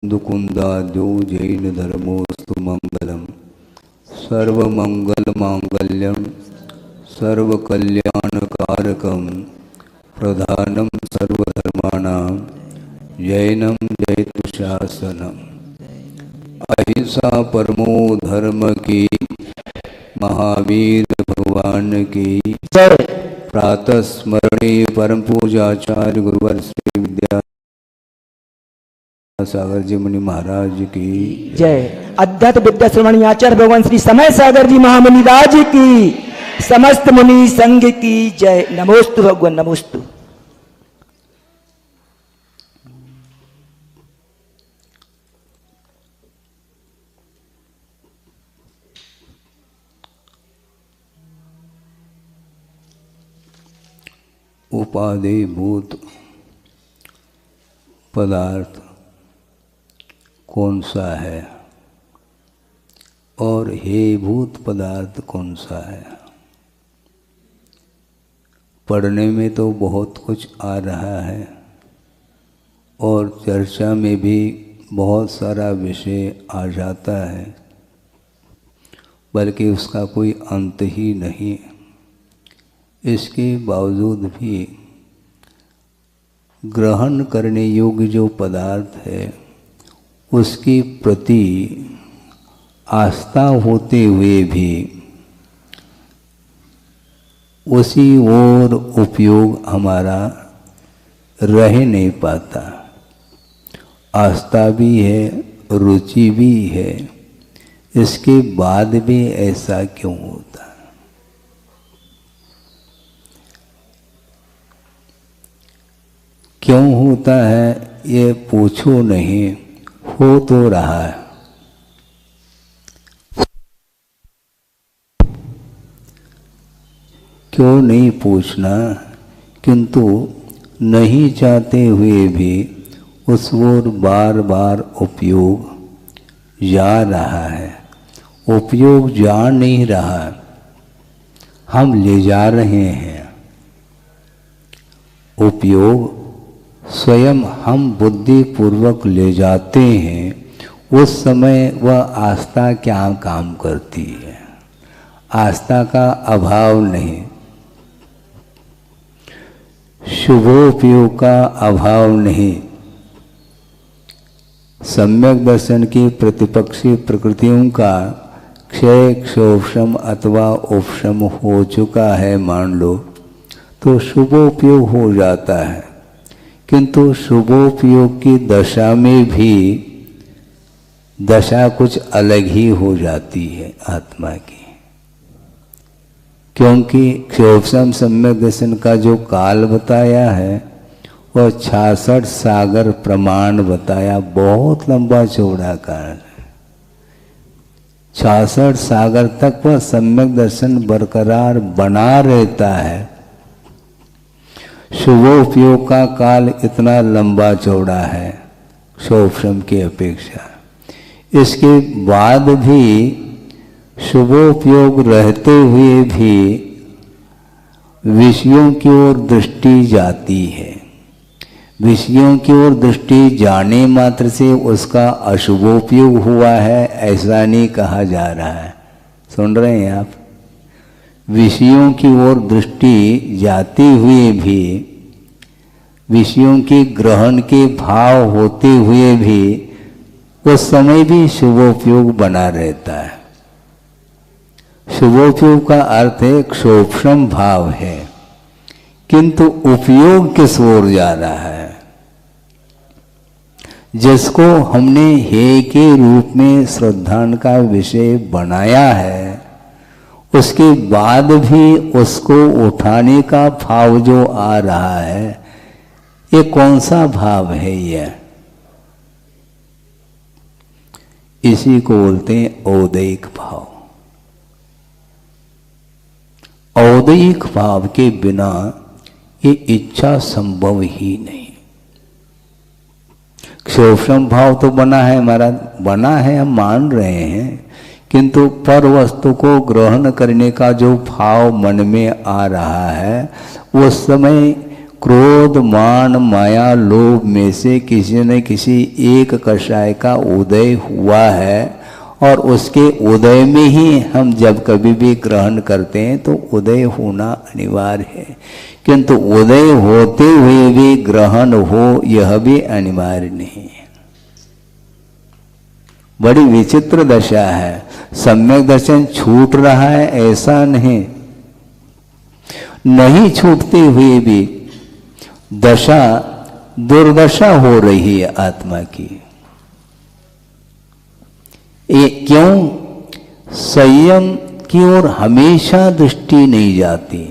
दुकुंदाद्यो जैन धर्मोस्तु मंगलम सर्वमंगलमांगल्यम सर्वकल्याणकारकम प्रधानम सर्वधर्माणां जैनम जयतु शासनम। अहिंसा परमो धर्म की महावीर भगवान की प्रातः स्मरणे परम पूजाचार्य गुरुवर श्री विद्या सागर जी मुनि महाराज की जय। अध्यात्म विद्या श्रवणी आचार्य भगवान श्री समय सागर जी महामुनि राज की समस्त मुनि संघ की जय। नमोस्तु भगवान नमोस्तु। उपाधिभूत पदार्थ कौन सा है और हेयभूत पदार्थ कौन सा है? पढ़ने में तो बहुत कुछ आ रहा है और चर्चा में भी बहुत सारा विषय आ जाता है, बल्कि उसका कोई अंत ही नहीं। इसके बावजूद भी ग्रहण करने योग्य जो पदार्थ है उसके प्रति आस्था होते हुए भी उसी ओर उपयोग हमारा रह नहीं पाता। आस्था भी है, रुचि भी है, इसके बाद भी ऐसा क्यों होता? क्यों होता है ये पूछो नहीं, हो तो रहा है। क्यों नहीं पूछना, किंतु नहीं चाहते हुए भी उस ओर बार बार उपयोग जा रहा है। उपयोग जा नहीं रहा, हम ले जा रहे हैं। उपयोग स्वयं हम बुद्धि पूर्वक ले जाते हैं। उस समय वह आस्था क्या काम करती है? आस्था का अभाव नहीं, शुभोपयोग का अभाव नहीं। सम्यक दर्शन की प्रतिपक्षी प्रकृतियों का क्षय क्षोभशम अथवा उपशम हो चुका है मान लो, तो शुभोपयोग हो जाता है। किंतु शुभोपयोग की दशा में भी दशा कुछ अलग ही हो जाती है आत्मा की, क्योंकि क्षोभसम सम्यक दर्शन का जो काल बताया है और 66 सागर प्रमाण बताया, बहुत लंबा चौड़ा काल है। 66 सागर तक वह सम्यक दर्शन बरकरार बना रहता है। शुभोपयोग का काल इतना लंबा चौड़ा है क्षोभशम की अपेक्षा। इसके बाद भी शुभोपयोग रहते हुए भी विषयों की ओर दृष्टि जाती है। विषयों की ओर दृष्टि जाने मात्र से उसका अशुभोपयोग हुआ है ऐसा नहीं कहा जा रहा है। सुन रहे हैं आप? विषयों की ओर दृष्टि जाते हुए भी, विषयों के ग्रहण के भाव होते हुए भी उस समय भी शुभोपयोग बना रहता है। शुभोपयोग का अर्थ है क्षोभशम भाव है, किंतु उपयोग किस ओर जा रहा है? जिसको हमने हे के रूप में श्रद्धान का विषय बनाया है, उसके बाद भी उसको उठाने का भाव जो आ रहा है, ये कौन सा भाव है? ये इसी को बोलते हैं औदैहिक भाव। औदैहिक भाव के बिना ये इच्छा संभव ही नहीं। क्षोभशम भाव तो बना है हमारा, बना है, हम मान रहे हैं, किंतु पर वस्तु को ग्रहण करने का जो भाव मन में आ रहा है, उस समय क्रोध मान माया लोभ में से किसी न किसी एक कषाय का उदय हुआ है, और उसके उदय में ही हम जब कभी भी ग्रहण करते हैं तो उदय होना अनिवार्य है, किंतु उदय होते हुए भी ग्रहण हो यह भी अनिवार्य नहीं है। बड़ी विचित्र दशा है। सम्यक दर्शन छूट रहा है ऐसा नहीं, नहीं छूटते हुए भी दशा दुर्दशा हो रही है आत्मा की। ये क्यों? संयम की ओर हमेशा दृष्टि नहीं जाती।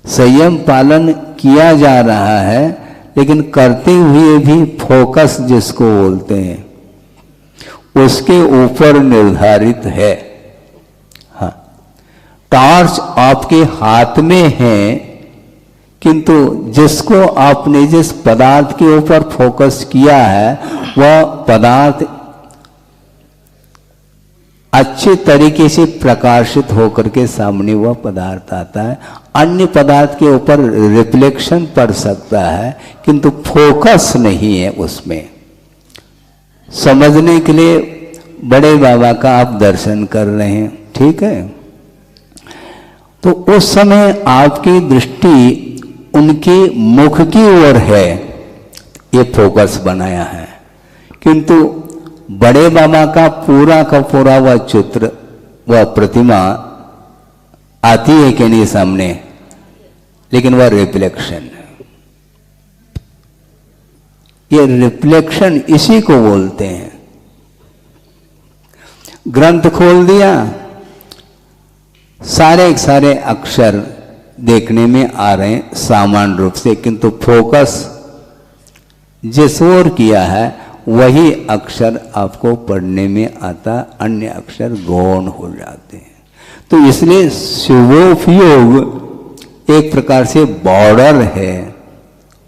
संयम पालन किया जा रहा है, लेकिन करते हुए भी फोकस जिसको बोलते हैं उसके ऊपर निर्धारित है। हाँ, टॉर्च आपके हाथ में है, किंतु जिसको आपने जिस पदार्थ के ऊपर फोकस किया है वह पदार्थ अच्छे तरीके से प्रकाशित होकर के सामने वह पदार्थ आता है। अन्य पदार्थ के ऊपर रिफ्लेक्शन पड़ सकता है, किंतु फोकस नहीं है उसमें। समझने के लिए बड़े बाबा का आप दर्शन कर रहे हैं, ठीक है, तो उस समय आपकी दृष्टि उनके मुख की ओर है, ये फोकस बनाया है। किंतु बड़े बाबा का पूरा वह चित्र, वह प्रतिमा आती है कि नहीं सामने, लेकिन वह रिफ्लेक्शन है। ये रिफ्लेक्शन इसी को बोलते हैं। ग्रंथ खोल दिया, सारे अक्षर देखने में आ रहे हैं सामान्य रूप से, किंतु फोकस जिस ओर किया है वही अक्षर आपको पढ़ने में आता, अन्य अक्षर गौण हो जाते हैं। तो इसलिए शुभोपयोग एक प्रकार से बॉर्डर है,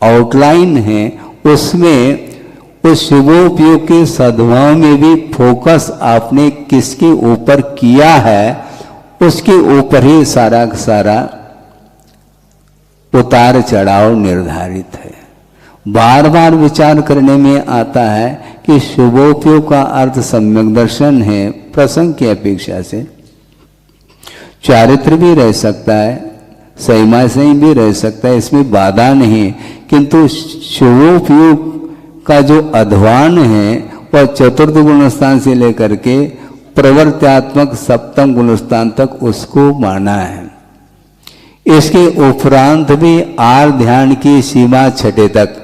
आउटलाइन है, उसमें उस शुभोपयोग के सद्भाव में भी फोकस आपने किसके ऊपर किया है उसके ऊपर ही सारा उतार चढ़ाव निर्धारित है। बार बार विचार करने में आता है कि शुभोपयोग का अर्थ सम्यक दर्शन है, प्रसंग की अपेक्षा से चारित्र भी रह सकता है, संयमा सही भी रह सकता है, इसमें बाधा नहीं, किंतु शुभोपयोग का जो अध्वान है वह चतुर्थ गुणस्थान से लेकर के प्रवृत्त्यात्मक सप्तम गुणस्थान तक उसको माना है। इसके उपरांत भी आर ध्यान की सीमा छठे तक,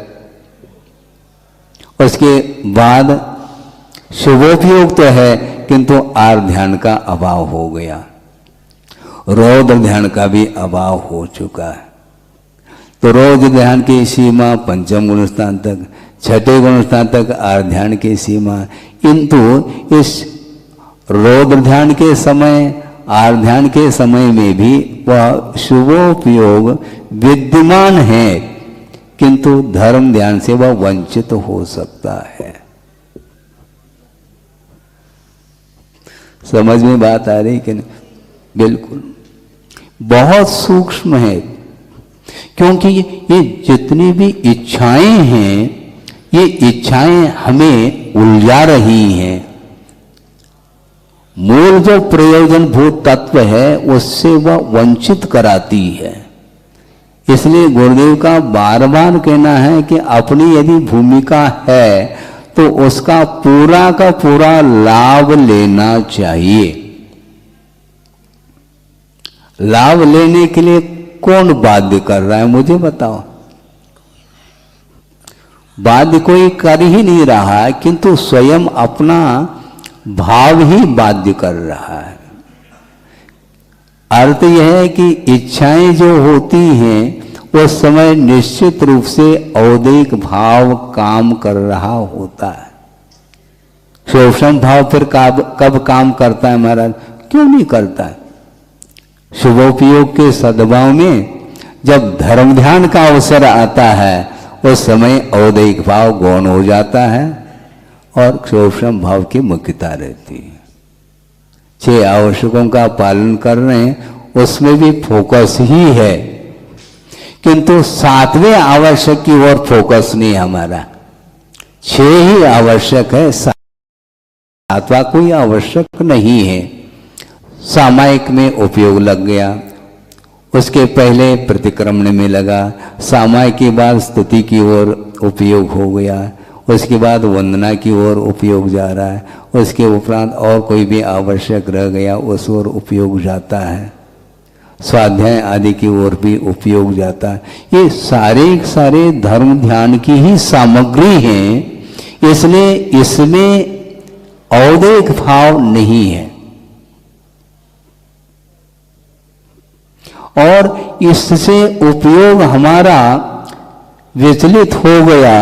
उसके बाद शुभोपयोग तो है किंतु आर ध्यान का अभाव हो गया, रौद्र ध्यान का भी अभाव हो चुका है। तो रौद्र ध्यान की सीमा पंचम गुणस्थान तक, छठे गुणस्थान तक आर ध्यान की सीमा, किंतु इस रौद्र ध्यान के समय, आर ध्यान के समय में भी वह शुभोपयोग विद्यमान है, किंतु धर्म ध्यान से वह वंचित हो सकता है। समझ में बात आ रही कि नहीं? बिल्कुल, बहुत सूक्ष्म है, क्योंकि ये जितनी भी इच्छाएं हैं, ये इच्छाएं हमें उलझा रही हैं। मूल जो प्रयोजन भूत तत्व है उससे वह वंचित कराती है। इसलिए गुरुदेव का बार बार कहना है कि अपनी यदि भूमिका है तो उसका पूरा का पूरा लाभ लेना चाहिए। लाभ लेने के लिए कौन बाध्य कर रहा है मुझे बताओ? बाध्य कोई कर ही नहीं रहा है, किंतु स्वयं अपना भाव ही बाध्य कर रहा है। अर्थ यह है कि इच्छाएं जो होती हैं उस समय निश्चित रूप से औदैहिक भाव काम कर रहा होता है। शोषण भाव फिर कब काम करता है महाराज? क्यों नहीं करता है? शुभोपयोग के सद्भाव में जब धर्म ध्यान का अवसर आता है उस समय औदैहिक भाव गौण हो जाता है और शोषण भाव की मुख्यता रहती है। 6 आवश्यकों का पालन कर रहे हैं, उसमें भी फोकस ही है, किंतु 7वें आवश्यक की ओर फोकस नहीं हमारा। 6 ही आवश्यक है, 7वां कोई आवश्यक नहीं है। सामायिक में उपयोग लग गया, उसके पहले प्रतिक्रमण में लगा, सामायिक के बाद स्तुति की ओर उपयोग हो गया, उसके बाद वंदना की ओर उपयोग जा रहा है, उसके उपरांत और कोई भी आवश्यक रह गया उस ओर उपयोग जाता है, स्वाध्याय आदि की ओर भी उपयोग जाता है। ये सारे धर्म ध्यान की ही सामग्री हैं, इसलिए इसमें औदैहिक भाव नहीं है। और इससे उपयोग हमारा विचलित हो गया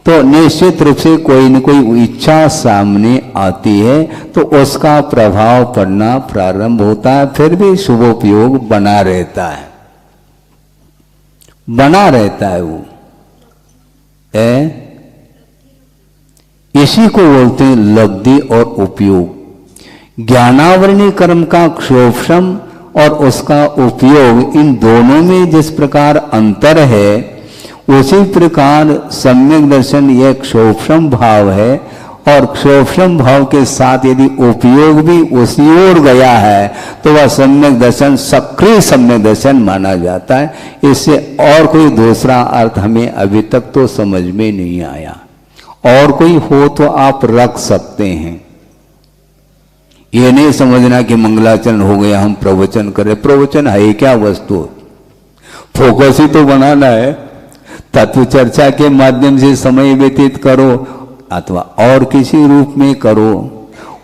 तो निश्चित रूप से कोई न कोई इच्छा सामने आती है, तो उसका प्रभाव पड़ना प्रारंभ होता है। फिर भी शुभोपयोग बना रहता है वो इसी को बोलते हैं लब्धि और उपयोग। ज्ञानावरणी कर्म का क्षोभम और उसका उपयोग, इन दोनों में जिस प्रकार अंतर है, उसी प्रकार सम्यक दर्शन यह क्षोभम भाव है, और क्षोभम भाव के साथ यदि उपयोग भी उसी ओर गया है तो वह सम्यक दर्शन सक्रिय सम्यक दर्शन माना जाता है। इससे और कोई दूसरा अर्थ हमें अभी तक तो समझ में नहीं आया। और कोई हो तो आप रख सकते हैं, ये नहीं समझना कि मंगलाचरण हो गया हम प्रवचन करें। प्रवचन है क्या वस्तु, फोकस ही तो बनाना है। तत्व चर्चा के माध्यम से समय व्यतीत करो अथवा और किसी रूप में करो,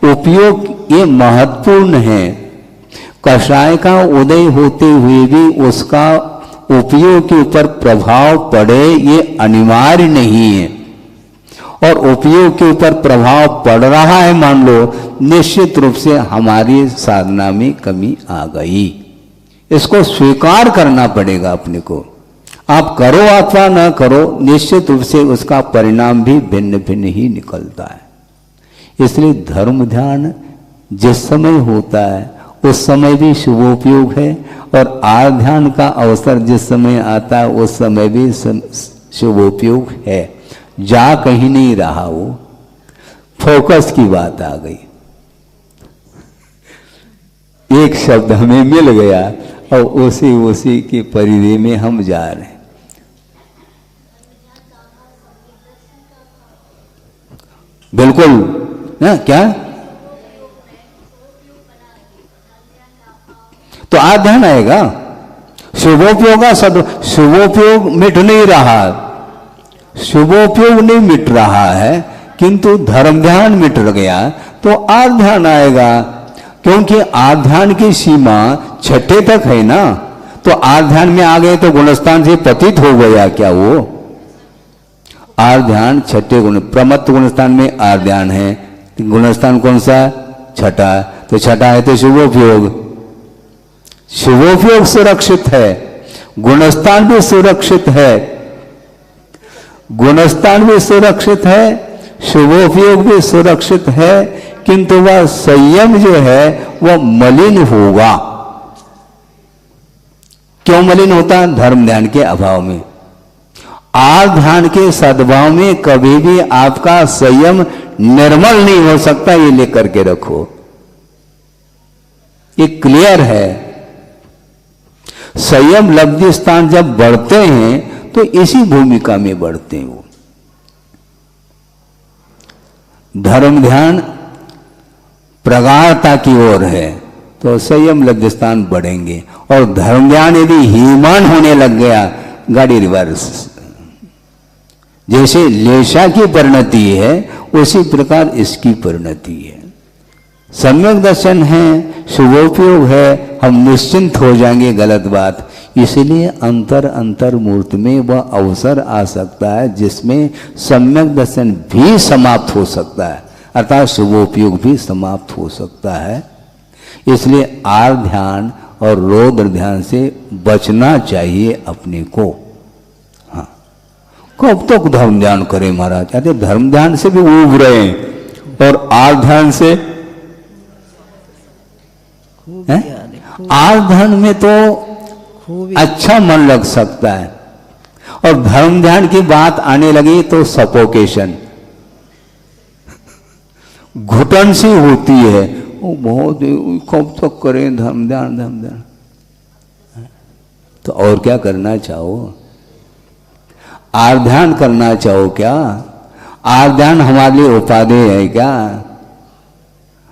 उपयोग ये महत्वपूर्ण है। कषाय का उदय होते हुए भी उसका उपयोग के ऊपर प्रभाव पड़े ये अनिवार्य नहीं है, और उपयोग के ऊपर प्रभाव पड़ रहा है मान लो, निश्चित रूप से हमारी साधना में कमी आ गई। इसको स्वीकार करना पड़ेगा अपने को। आप करो अथवा न करो, निश्चित रूप से उसका परिणाम भी भिन्न भिन्न ही निकलता है। इसलिए धर्म ध्यान जिस समय होता है उस समय भी शुभोपयोग है, और आर्ध ध्यान का अवसर जिस समय आता है उस समय भी शुभोपयोग है। जा कहीं नहीं रहा, वो फोकस की बात आ गई। एक शब्द हमें मिल गया और उसी की परिधि में हम जा रहे हैं। बिल्कुल ना, क्या तो आर्ध ध्यान आएगा। शुभोपयोग का शुभोपयोग मिट नहीं रहा, शुभोपयोग नहीं मिट रहा है, किंतु धर्म ध्यान मिट गया तो आर्ध ध्यान आएगा। क्योंकि आर्ध ध्यान की सीमा 6ठे तक है ना, तो आर्ध ध्यान में आ गए तो गुणस्थान से पतित हो गया क्या वो? आर्ध ध्यान 6ठे गुण, प्रमत्त गुणस्थान में आर्ध ध्यान है, गुणस्थान कौन सा? 6ठा, तो 6ठा है तो शुभोपयोग। शुभोपयोग सुरक्षित है, गुणस्थान भी सुरक्षित है, गुणस्थान भी सुरक्षित है, शुभोपयोग भी सुरक्षित है, किंतु वह संयम जो है वह मलिन होगा। क्यों मलिन होता? धर्म ध्यान के अभाव में। आर्ध ध्यान के सद्भाव में कभी भी आपका संयम निर्मल नहीं हो सकता, ये लेकर के रखो, ये क्लियर है। संयम लब्धि स्थान जब बढ़ते हैं तो इसी भूमिका में बढ़ते हैं वो। धर्म ध्यान प्रगाढ़ता की ओर है तो संयम लब्धि स्थान बढ़ेंगे, और धर्म ध्यान यदि हीमान होने लग गया, गाड़ी रिवर्स। जैसे लेशा की परिणति है उसी प्रकार इसकी परिणति है। सम्यक दर्शन है, शुभोपयोग है, हम निश्चिंत हो जाएंगे, गलत बात। इसलिए अंतर मूर्त में वह अवसर आ सकता है जिसमें सम्यक दर्शन भी समाप्त हो सकता है, अर्थात शुभोपयोग भी समाप्त हो सकता है। इसलिए आर्ध ध्यान और रौद्र ध्यान से बचना चाहिए अपने को। हाँ, कब तक धर्म ध्यान करें महाराज? अरे धर्म ध्यान से भी उब रहे हैं और आर्ध ध्यान से, आर्ध ध्यान में तो अच्छा मन लग सकता है। और धर्म ध्यान की बात आने लगी तो सफोकेशन, घुटन सी होती है। वो बहुत कब तक करें धर्म ध्यान धर्म ध्यान। तो और क्या करना चाहो? आर ध्यान करना चाहो क्या? आर ध्यान हमारे लिए उपादेय है क्या?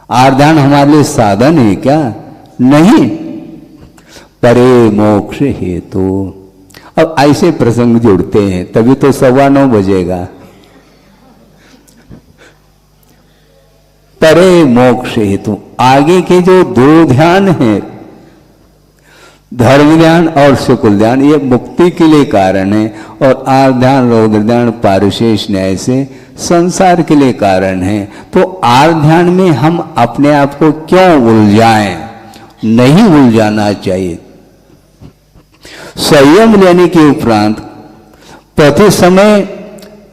आर ध्यान हमारे लिए साधन है क्या? नहीं। परे मोक्ष हेतु। अब ऐसे प्रसंग जुड़ते हैं तभी तो 9:15 बजेगा। परे मोक्ष हेतु आगे के जो 2 ध्यान हैं, धर्म ध्यान और शुक्ल ध्यान, ये मुक्ति के लिए कारण है। और आर ध्यान रौद्र ध्यान पारिशेष न्याय से संसार के लिए कारण है। तो आर ध्यान में हम अपने आप को क्यों उलझाएं? नहीं उलझाना चाहिए। संयम लेने के उपरांत प्रति समय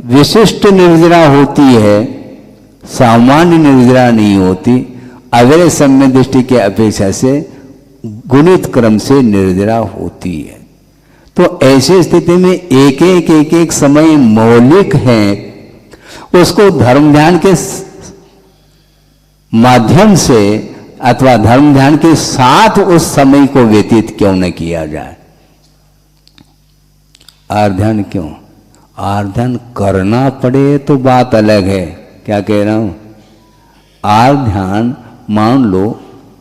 विशिष्ट निर्जरा होती है, सामान्य निर्जरा नहीं होती। अग्रे सम्य दृष्टि की अपेक्षा से गुणित क्रम से निर्जरा होती है। तो ऐसी स्थिति में एक समय मौलिक है, उसको धर्म ध्यान के माध्यम से अथवा धर्म ध्यान के साथ उस समय को व्यतीत क्यों न किया जाए? आर ध्यान क्यों? आर ध्यान करना पड़े तो बात अलग है। क्या कह रहा हूं? आर ध्यान मान लो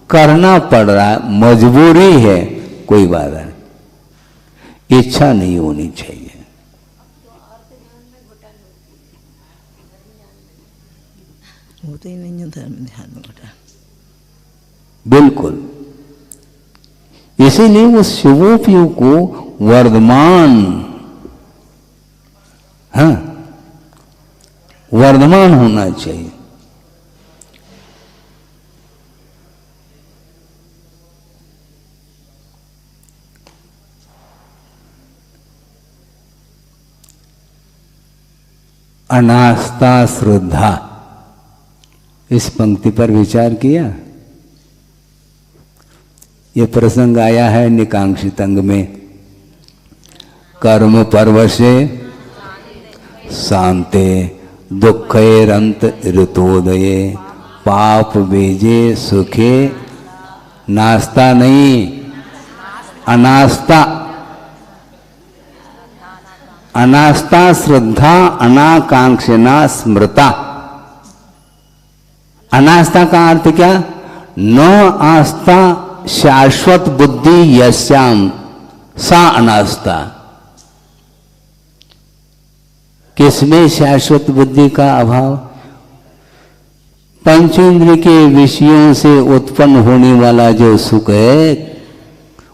करना पड़ रहा है, मजबूरी है, कोई बात नहीं, इच्छा नहीं होनी चाहिए। होता ही नहीं है धर्म ध्यान में घटा। बिल्कुल। इसीलिए उस शुभोपयोग को वर्धमान, हाँ, वर्धमान होना चाहिए। अनास्था श्रद्धा, इस पंक्ति पर विचार किया? यह प्रसंग आया है निकांक्षित अंग में। कर्म परवशे शांते दुःखैरंत ऋतोदये पाप बीजे सुखे नास्ता नहीं अनास्था। अनास्था श्रद्धा अनाकांक्षिना स्मृता। अनास्था का अर्थ क्या? न आस्था शाश्वत बुद्धि यस्याम सा अनास्था। किसमें शाश्वत बुद्धि का अभाव? पंचेंद्रिय के विषयों से उत्पन्न होने वाला जो सुख है,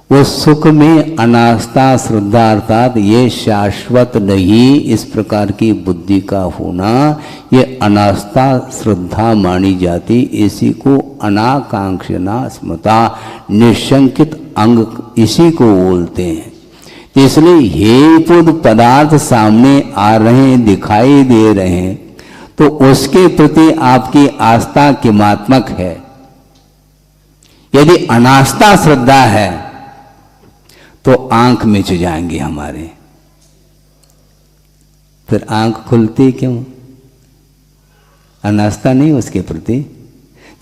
उस सुख में अनास्था श्रद्धा अर्थात ये शाश्वत नहीं, इस प्रकार की बुद्धि का होना, ये अनास्था श्रद्धा मानी जाती। इसी को अनाकांक्षिना स्मृता, निशंकित अंग, इसी को बोलते हैं। इसलिए हेतुद पदार्थ सामने आ रहे हैं, दिखाई दे रहे हैं, तो उसके प्रति आपकी आस्था किमात्मक है। यदि अनास्था श्रद्धा है तो आंख मिच जाएंगे हमारे, फिर आंख खुलती क्यों? अनास्था नहीं उसके प्रति।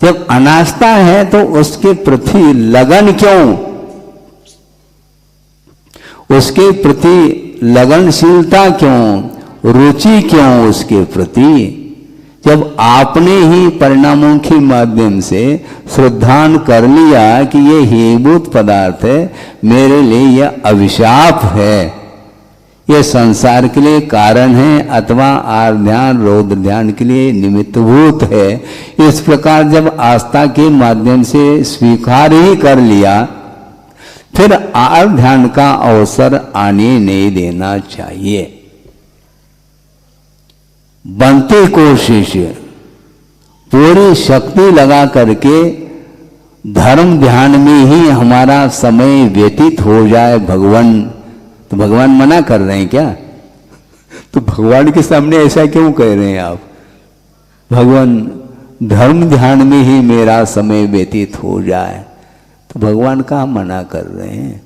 जब अनास्था है तो उसके प्रति लगन क्यों? उसके प्रति लगनशीलता क्यों? रुचि क्यों उसके प्रति? जब आपने ही परिणामों के माध्यम से श्रद्धान कर लिया कि ये हेभूत पदार्थ है, मेरे लिए यह अभिशाप है, यह संसार के लिए कारण है अथवा आर ध्यान रौद्र ध्यान के लिए निमित्तभूत है, इस प्रकार जब आस्था के माध्यम से स्वीकार ही कर लिया, फिर आर ध्यान का अवसर आने नहीं देना चाहिए। बनती कोशिश, पूरी शक्ति लगा करके धर्म ध्यान में ही हमारा समय व्यतीत हो जाए भगवान, तो भगवान मना कर रहे हैं क्या? तो भगवान के सामने ऐसा क्यों कह रहे हैं आप? भगवान धर्म ध्यान में ही मेरा समय व्यतीत हो जाए, तो भगवान कहाँ मना कर रहे हैं?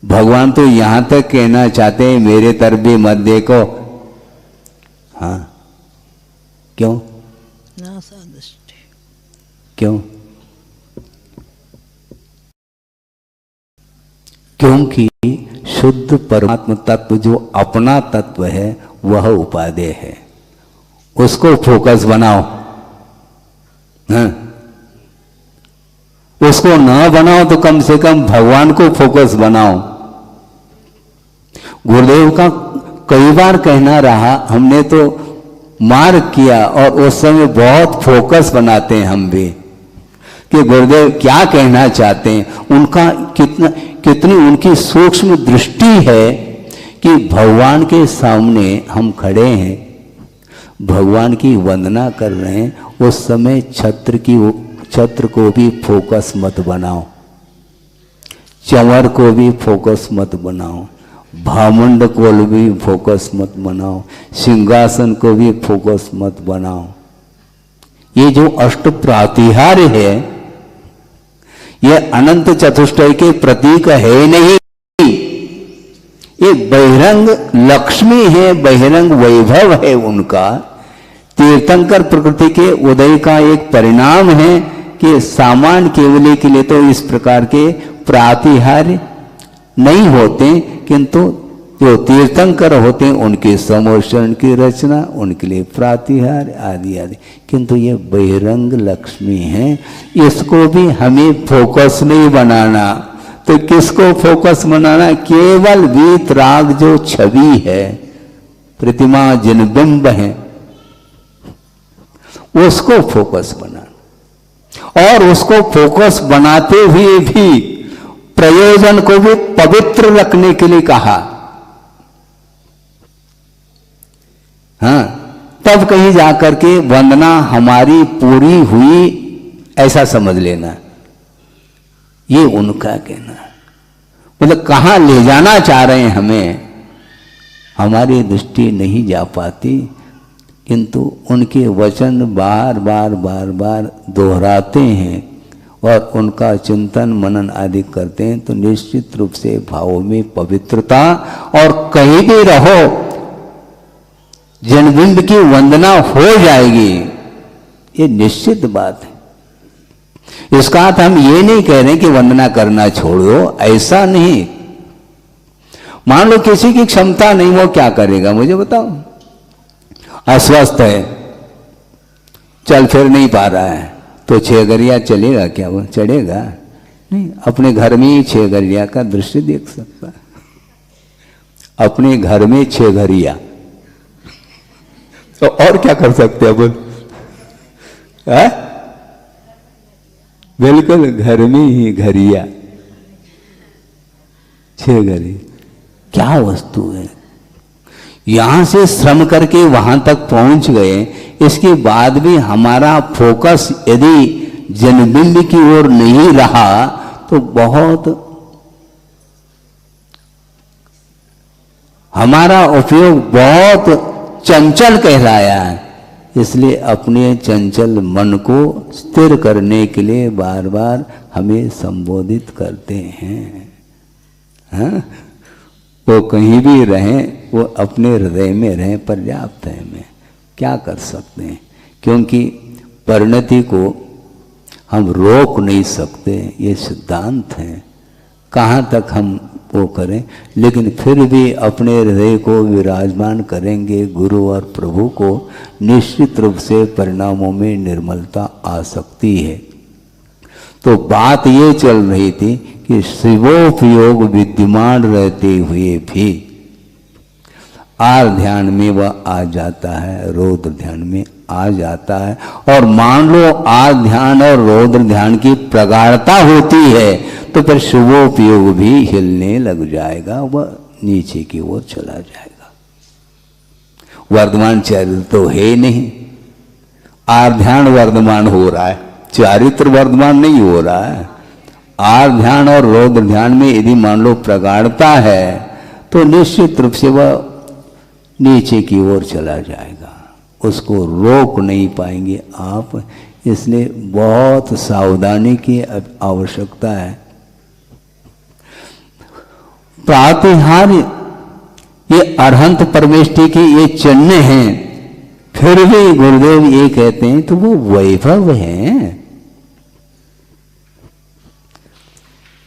भगवान तो यहां तक कहना चाहते हैं मेरे तरफ भी मत देखो। हाँ, क्यों? नासा दृष्टि। क्यों? क्योंकि शुद्ध परमात्मा तत्व जो अपना तत्व है वह उपादेय है, उसको फोकस बनाओ। हाँ? उसको ना बनाओ तो कम से कम भगवान को फोकस बनाओ। गुरुदेव का कई बार कहना रहा, हमने तो मार्क किया और उस समय बहुत फोकस बनाते हैं हम भी कि गुरुदेव क्या कहना चाहते हैं। उनका कितनी उनकी सूक्ष्म दृष्टि है कि भगवान के सामने हम खड़े हैं, भगवान की वंदना कर रहे हैं, उस समय छत्र को भी फोकस मत बनाओ, चंवर को भी फोकस मत बनाओ, भामुंड को भी फोकस मत बनाओ, सिंहासन को भी फोकस मत बनाओ। ये जो अष्ट प्रातिहार्य है ये अनंत चतुष्टय के प्रतीक है नहीं, ये बहिरंग लक्ष्मी है, बहिरंग वैभव है उनका। तीर्थंकर प्रकृति के उदय का एक परिणाम है कि सामान्य केवली के लिए तो इस प्रकार के प्रातिहार्य नहीं होते, किंतु जो तीर्थंकर होते हैं उनके समोषण की रचना, उनके लिए प्रातिहार्य आदि आदि। किंतु ये बहिरंग लक्ष्मी है, इसको भी हमें फोकस नहीं बनाना। तो किसको फोकस बनाना? केवल वीतराग जो छवि है, प्रतिमा जिन बिंब है, उसको फोकस बनाना। और उसको फोकस बनाते हुए भी प्रयोजन को भी पवित्र रखने के लिए कहा। हाँ, तब कहीं जाकर के वंदना हमारी पूरी हुई ऐसा समझ लेना, ये उनका कहना है। मतलब कहाँ ले जाना चाह रहे हैं हमें, हमारी दृष्टि नहीं जा पाती, किंतु उनके वचन बार बार बार बार दोहराते हैं और उनका चिंतन मनन आदि करते हैं, तो निश्चित रूप से भावों में पवित्रता, और कहीं भी रहो जनबिंब की वंदना हो जाएगी, ये निश्चित बात है। इसका अर्थ हम ये नहीं कह रहे कि वंदना करना छोड़ दो, ऐसा नहीं। मान लो किसी की क्षमता नहीं, वो क्या करेगा मुझे बताओ? अस्वस्थ है, चल फिर नहीं पा रहा है, तो 6 गरिया चलेगा क्या? वो चढ़ेगा नहीं। अपने घर में ही 6 गरिया का दृश्य देख सकता है, अपने घर में 6 गरिया, तो और क्या कर सकते हैं बोल? बिल्कुल घर में ही घरिया, 6 घरी, क्या वस्तु है। यहां से श्रम करके वहां तक पहुंच गए, इसके बाद भी हमारा फोकस यदि जनबिंब की ओर नहीं रहा तो बहुत हमारा उपयोग बहुत चंचल कहलाया है। इसलिए अपने चंचल मन को स्थिर करने के लिए बार बार हमें संबोधित करते हैं। हाँ? वो कहीं भी रहें, वो अपने हृदय में रहें, पर्याप्त है। हमें क्या कर सकते हैं, क्योंकि परिणति को हम रोक नहीं सकते, ये सिद्धांत है। कहाँ तक हम वो करें, लेकिन फिर भी अपने हृदय को विराजमान करेंगे गुरु और प्रभु को, निश्चित रूप से परिणामों में निर्मलता आ सकती है। तो बात ये चल रही थी कि शिवोपयोग विद्यमान रहते हुए भी आर ध्यान में वह आ जाता है, रौद्र ध्यान में आ जाता है। और मान लो आर ध्यान और रौद्र ध्यान की प्रगाढ़ता होती है तो फिर शुभोपयोग भी हिलने लग जाएगा, वह नीचे की ओर चला जाएगा। वर्धमान चरित्र तो है नहीं, आर ध्यान वर्धमान हो रहा है, चारित्र वर्धमान नहीं हो रहा है। आर ध्यान और रौद्र ध्यान में यदि मान लो प्रगाढ़ता है तो निश्चित रूप से वह नीचे की ओर चला जाएगा, उसको रोक नहीं पाएंगे आप। इसलिए बहुत सावधानी की आवश्यकता है। प्रातिहार ये अरहंत परमेष्टि के ये चिन्ह हैं, फिर भी गुरुदेव ये कहते हैं तो वो वैभव है।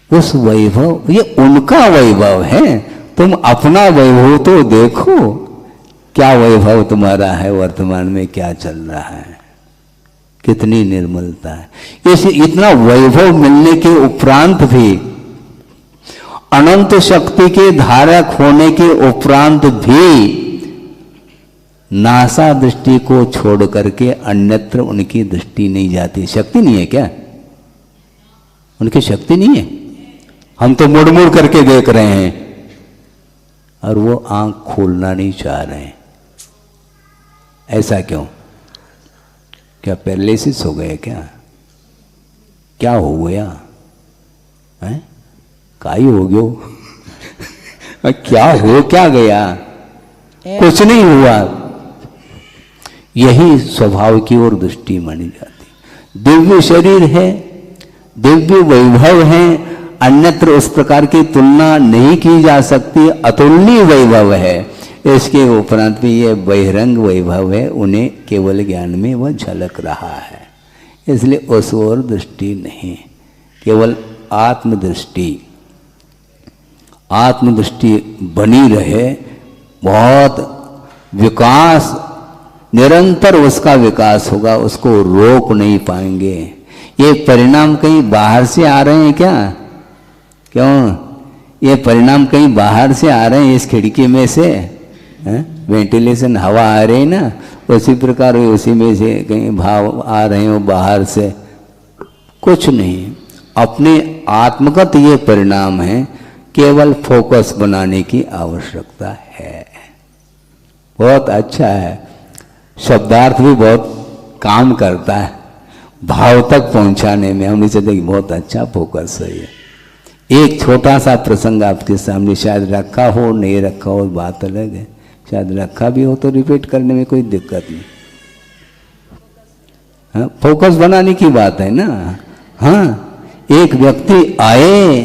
उस वैभव, ये उनका वैभव है। तुम अपना वैभव तो देखो, क्या वैभव तुम्हारा है, वर्तमान में क्या चल रहा है, कितनी निर्मलता है। इस इतना वैभव मिलने के उपरांत भी, अनंत शक्ति के धारक होने के उपरांत भी नासा दृष्टि को छोड़ करके अन्यत्र उनकी दृष्टि नहीं जाती। शक्ति नहीं है क्या? उनकी शक्ति नहीं है। हम तो मुड़ मुड़ करके देख रहे हैं और वो आंख खोलना नहीं चाह रहे हैं। ऐसा क्यों? क्या पैरालिसिस हो गए क्या? क्या हो गया है? काई हो गयो क्या हो क्या गया? कुछ नहीं हुआ। यही स्वभाव की ओर दृष्टि मानी जाती। दिव्य शरीर है, दिव्य वैभव है, अन्यत्र उस प्रकार की तुलना नहीं की जा सकती, अतुलनीय वैभव है। इसके उपरांत भी ये बहिरंग वैभव है, उन्हें केवल ज्ञान में वह झलक रहा है। इसलिए उस ओर दृष्टि नहीं, केवल आत्मदृष्टि, आत्मदृष्टि बनी रहे। बहुत विकास, निरंतर उसका विकास होगा, उसको रोक नहीं पाएंगे। ये परिणाम कहीं बाहर से आ रहे हैं क्या? क्यों? ये परिणाम कहीं बाहर से आ रहे हैं, इस खिड़की में से वेंटिलेशन हवा आ रही है ना, उसी प्रकार उसी में से कहीं भाव आ रहे हो बाहर से, कुछ नहीं। अपने आत्मगत ये परिणाम है, केवल फोकस बनाने की आवश्यकता है। बहुत अच्छा है, शब्दार्थ भी बहुत काम करता है भाव तक पहुंचाने में। हम इसे देखिए बहुत अच्छा फोकस है ये। एक छोटा सा प्रसंग आपके सामने शायद रखा हो, नहीं रखा हो बात अलग है, शायद रखा भी हो तो रिपीट करने में कोई दिक्कत नहीं। हाँ, फोकस बनाने की बात है ना। हाँ, एक व्यक्ति आए,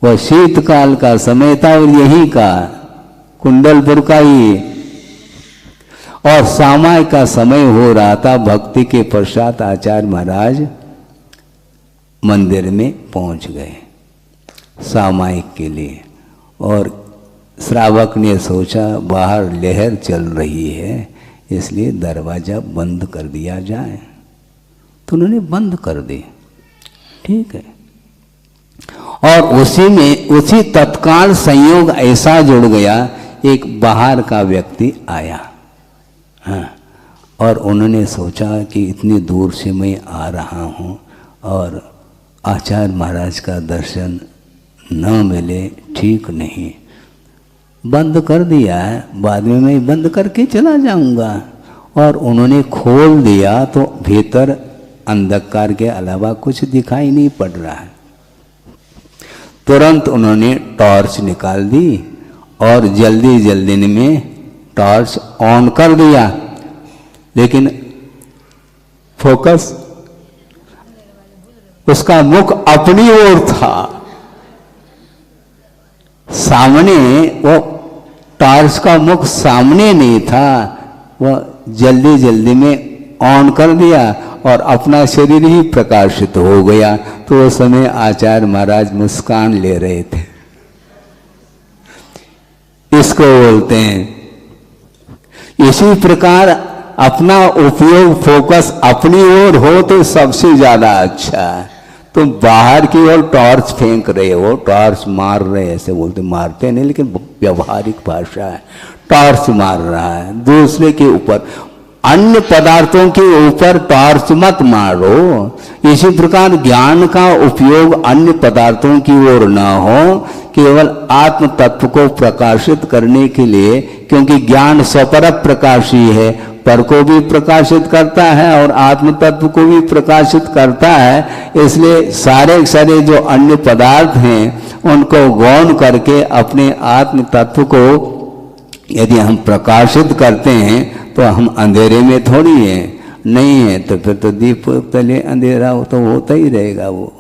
वह शीतकाल का समय था और यहीं का कुंडलपुर का ही, और सामाय का समय हो रहा था। भक्ति के पश्चात आचार्य महाराज मंदिर में पहुंच गए सामायिक के लिए, और श्रावक ने सोचा बाहर लहर चल रही है, इसलिए दरवाजा बंद कर दिया जाए। तो उन्होंने बंद कर दी, ठीक है। और उसी में उसी तत्काल संयोग ऐसा जुड़ गया, एक बाहर का व्यक्ति आया। हाँ, और उन्होंने सोचा कि इतनी दूर से मैं आ रहा हूँ और आचार्य महाराज का दर्शन न मिले, ठीक नहीं, बंद कर दिया है, बाद में मैं बंद करके चला जाऊंगा। और उन्होंने खोल दिया तो भीतर अंधकार के अलावा कुछ दिखाई नहीं पड़ रहा है। तुरंत उन्होंने टॉर्च निकाल दी और जल्दी जल्दी में टॉर्च ऑन कर दिया, लेकिन फोकस, उसका मुख अपनी ओर था, सामने, वो टॉर्च का मुख सामने नहीं था। वह जल्दी जल्दी में ऑन कर दिया और अपना शरीर ही प्रकाशित हो गया। तो उस समय आचार्य महाराज मुस्कान ले रहे थे। इसको बोलते हैं, इसी प्रकार अपना उपयोग, फोकस अपनी ओर हो तो सबसे ज्यादा अच्छा है। तुम बाहर की ओर टॉर्च फेंक रहे हो, टॉर्च मार रहे, ऐसे बोलते, मारते नहीं लेकिन व्यवहारिक भाषा है, टॉर्च मार रहा है दूसरे के ऊपर, अन्य पदार्थों के ऊपर टॉर्च मत मारो। इसी प्रकार ज्ञान का उपयोग अन्य पदार्थों की ओर न हो, केवल आत्म तत्व को प्रकाशित करने के लिए, क्योंकि ज्ञान स्वपर प्रकाशी है, पर को भी प्रकाशित करता है और आत्म तत्व को भी प्रकाशित करता है। इसलिए सारे सारे जो अन्य पदार्थ हैं उनको गौण करके अपने आत्म तत्व को यदि हम प्रकाशित करते हैं तो हम अंधेरे में थोड़ी हैं, नहीं है तो फिर तो दीप तले अंधेरा तो होता ही रहेगा वो।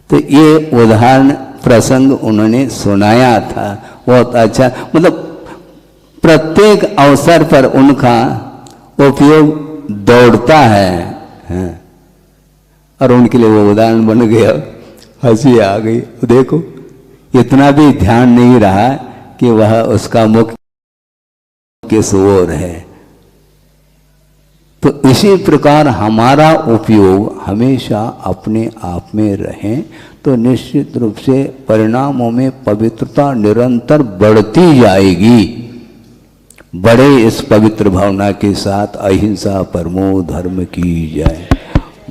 तो ये उदाहरण प्रसंग उन्होंने सुनाया था, बहुत अच्छा। मतलब प्रत्येक अवसर पर उनका उपयोग दौड़ता है और उनके लिए वो उदाहरण बन गया। हंसी आ गई, देखो इतना भी ध्यान नहीं रहा कि वह उसका मुख किस ओर है। तो इसी प्रकार हमारा उपयोग हमेशा अपने आप में रहे तो निश्चित रूप से परिणामों में पवित्रता निरंतर बढ़ती जाएगी। बड़े इस पवित्र भावना के साथ अहिंसा परमो धर्म की जय।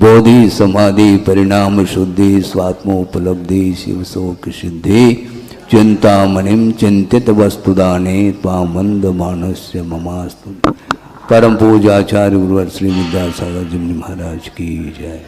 बोधि समाधि परिणाम शुद्धि स्वात्मोपलब्धि शिव शोक सिद्धि चिंता मनिम चिंतित वस्तुदाने त्वामंद मानस्य ममास्तु। परम पूजाचार्य गुरुवर श्री विद्यासागर जी महाराज की जय।